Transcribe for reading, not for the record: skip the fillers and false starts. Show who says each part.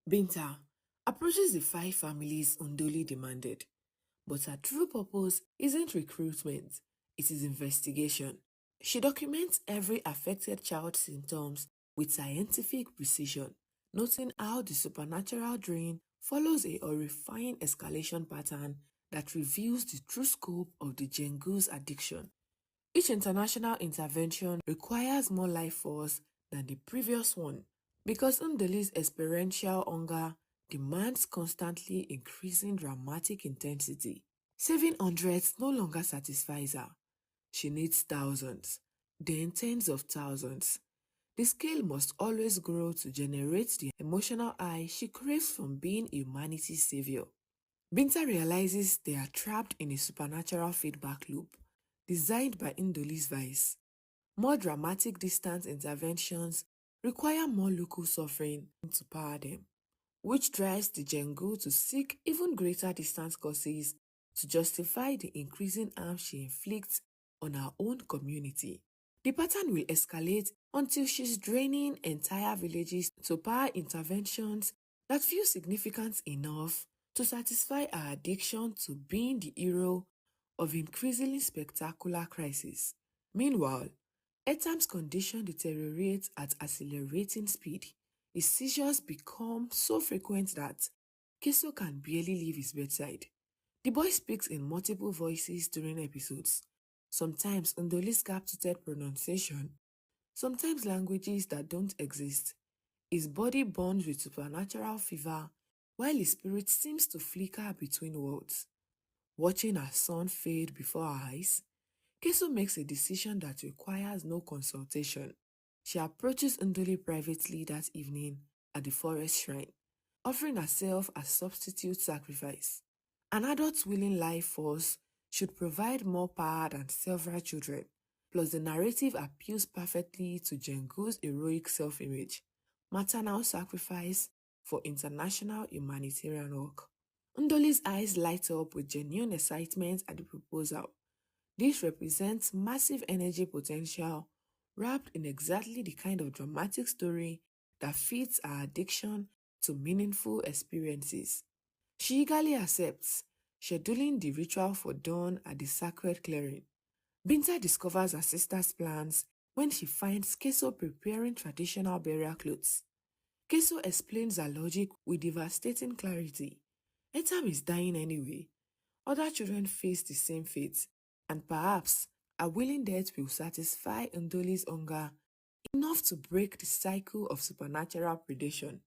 Speaker 1: Binta approaches the five families Undoli demanded, but her true purpose isn't recruitment, it is investigation. She documents every affected child's symptoms with scientific precision, noting how the supernatural drain follows a horrifying escalation pattern that reveals the true scope of the Jengu's addiction. Each international intervention requires more life force than the previous one because Ndeli's experiential hunger demands constantly increasing dramatic intensity. Saving hundreds no longer satisfies her. She needs thousands, then tens of thousands. The scale must always grow to generate the emotional high she craves from being humanity's savior. Binta realizes they are trapped in a supernatural feedback loop designed by Indoli's vice. More dramatic distant interventions require more local suffering to power them, which drives the Jengu to seek even greater distance causes to justify the increasing harm she inflicts on her own community. The pattern will escalate until she's draining entire villages to power interventions that feel significant enough to satisfy her addiction to being the hero of increasingly spectacular crises. Meanwhile, Etham's condition deteriorates at accelerating speed. His seizures become so frequent that Keso can barely leave his bedside. The boy speaks in multiple voices during episodes, sometimes Ndoli's captured pronunciation, sometimes languages that don't exist. His body burns with supernatural fever, while his spirit seems to flicker between worlds. Watching her son fade before her eyes, Keso makes a decision that requires no consultation. She approaches Ndoli privately that evening at the forest shrine, offering herself as substitute sacrifice. An adult's willing life force should provide more power than several children, plus the narrative appeals perfectly to Jengu's heroic self-image, maternal sacrifice for international humanitarian work. Ndoli's eyes light up with genuine excitement at the proposal. This represents massive energy potential wrapped in exactly the kind of dramatic story that fits our addiction to meaningful experiences. She eagerly accepts, scheduling the ritual for dawn at the sacred clearing. Binta discovers her sister's plans when she finds Keso preparing traditional burial clothes. Keso explains her logic with devastating clarity. Etam is dying anyway. Other children face the same fate, and perhaps a willing death will satisfy Ndoli's hunger enough to break the cycle of supernatural predation.